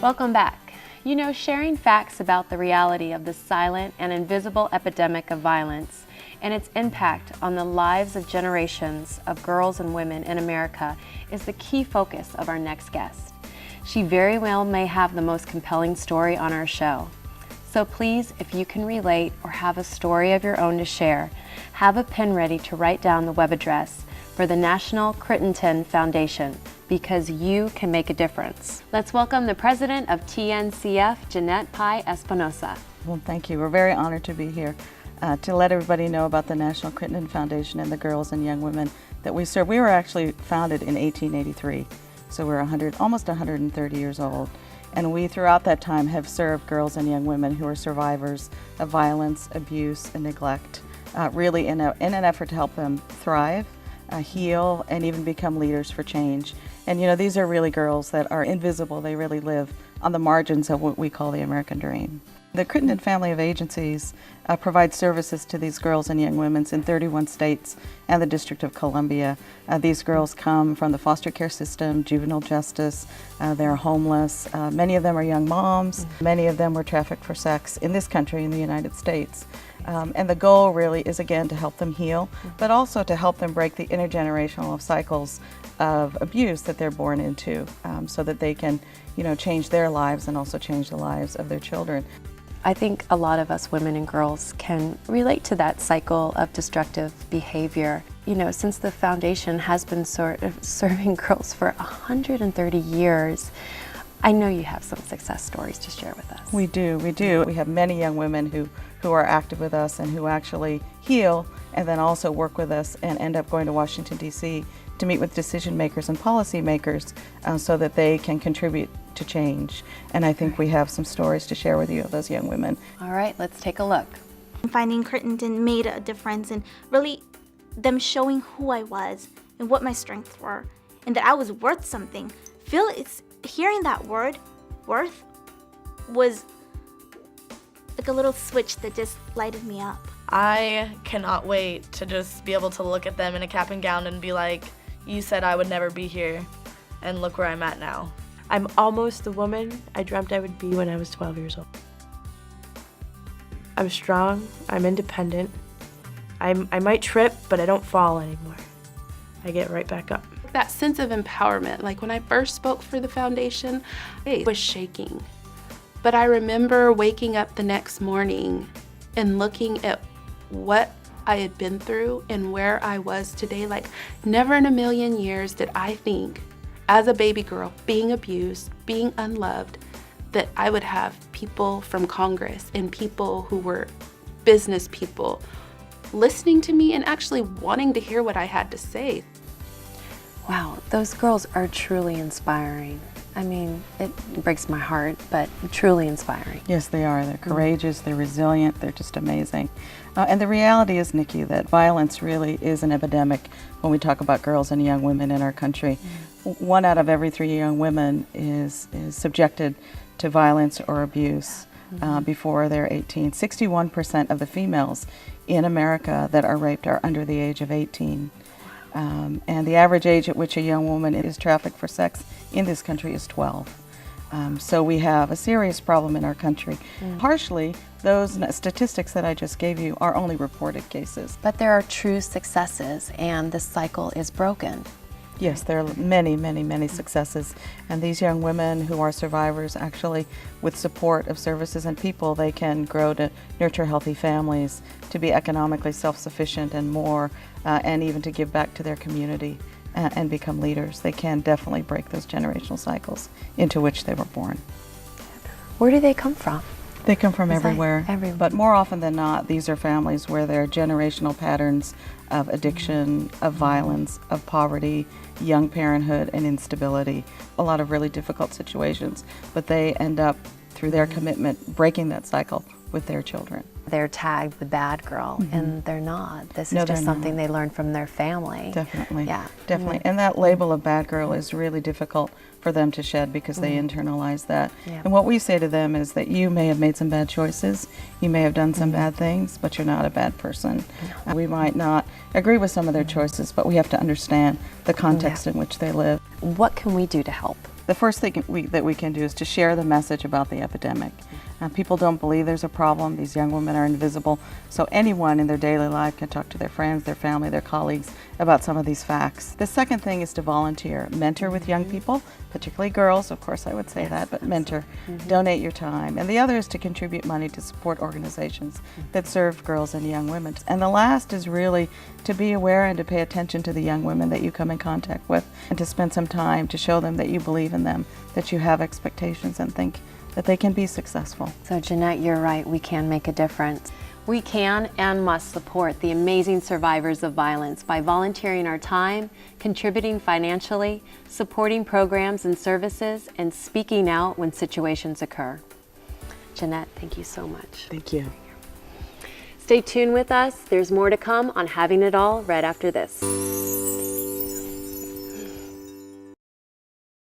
Welcome back. You know, sharing facts about the reality of the silent and invisible epidemic of violence and its impact on the lives of generations of girls and women in America is the key focus of our next guest. She very well may have the most compelling story on our show. So please, if you can relate or have a story of your own to share, have a pen ready to write down the web address for the National Crittenton Foundation, because you can make a difference. Let's welcome the president of TNCF, Jeanette Pai Espinosa. Well, thank you. We're very honored to be here to let everybody know about the National Crittenton Foundation and the girls and young women that we serve. We were actually founded in 1883, so we're almost 130 years old. And we, throughout that time, have served girls and young women who are survivors of violence, abuse, and neglect, really in an effort to help them thrive, heal, and even become leaders for change. And you know, these are really girls that are invisible. They really live on the margins of what we call the American dream. The Crittenton family of agencies provides services to these girls and young women in 31 states and the District of Columbia. These girls come from the foster care system, juvenile justice, they're homeless. Many of them are young moms. Many of them were trafficked for sex in this country, in the United States. And the goal really is, again, to help them heal, but also to help them break the intergenerational cycles of abuse that they're born into, so that they can, you know, change their lives and also change the lives of their children. I think a lot of us women and girls can relate to that cycle of destructive behavior. You know, since the foundation has been sort of serving girls for 130 years, I know you have some success stories to share with us. We do. We have many young women who are active with us and who actually heal and then also work with us and end up going to Washington, D.C. to meet with decision makers and policy makers so that they can contribute to change. And I think we have some stories to share with you of those young women. All right, let's take a look. Finding Crittenton made a difference in really them showing who I was and what my strengths were and that I was worth something. Hearing that word, worth, was like a little switch that just lighted me up. I cannot wait to just be able to look at them in a cap and gown and be like, you said I would never be here, and look where I'm at now. I'm almost the woman I dreamt I would be when I was 12 years old. I'm strong, I'm independent. I might trip, but I don't fall anymore. I get right back up. That sense of empowerment, like when I first spoke for the foundation, I was shaking. But I remember waking up the next morning and looking at what I had been through and where I was today. Like, never in a million years did I think, as a baby girl, being abused, being unloved, that I would have people from Congress and people who were business people listening to me and actually wanting to hear what I had to say. Wow, those girls are truly inspiring. I mean, it breaks my heart, but truly inspiring. Yes, they are. They're courageous, they're resilient, they're just amazing. And the reality is, Niki, that violence really is an epidemic when we talk about girls and young women in our country. 1 out of every 3 young women is subjected to violence or abuse before they're 18. 61% of the females in America that are raped are under the age of 18. And the average age at which a young woman is trafficked for sex in this country is 12. So we have a serious problem in our country. Partially, those statistics that I just gave you are only reported cases. But there are true successes, and the cycle is broken. Yes, there are many, many, many successes. And these young women who are survivors, actually, with support of services and people, they can grow to nurture healthy families, to be economically self-sufficient and more, and even to give back to their community and become leaders. They can definitely break those generational cycles into which they were born. Where do they come from? They come from everywhere. But more often than not, these are families where there are generational patterns of addiction, of violence, of poverty, young parenthood, and instability. A lot of really difficult situations, but they end up, through their commitment, breaking that cycle with their children. They're tagged the bad girl, and they're not. This is just something they learned from their family. Definitely. Yeah. Definitely. And that label of bad girl is really difficult for them to shed because they internalize that. Yeah. And what we say to them is that you may have made some bad choices, you may have done some bad things, but you're not a bad person. We might not agree with some of their choices, but we have to understand the context in which they live. What can we do to help? the first thing that we can do is to share the message about the epidemic. People don't believe there's a problem. These young women are invisible. So anyone in their daily life can talk to their friends, their family, their colleagues about some of these facts. The second thing is to volunteer. Mentor with young people, particularly girls, of course I would say that, but mentor. Donate your time. And the other is to contribute money to support organizations that serve girls and young women. And the last is really to be aware and to pay attention to the young women that you come in contact with, and to spend some time to show them that you believe in them, that you have expectations, and think that they can be successful. So Jeanette, you're right, we can make a difference. We can and must support the amazing survivors of violence by volunteering our time, contributing financially, supporting programs and services, and speaking out when situations occur. Jeanette, thank you so much. Thank you. Stay tuned with us. There's more to come on Having It All right after this.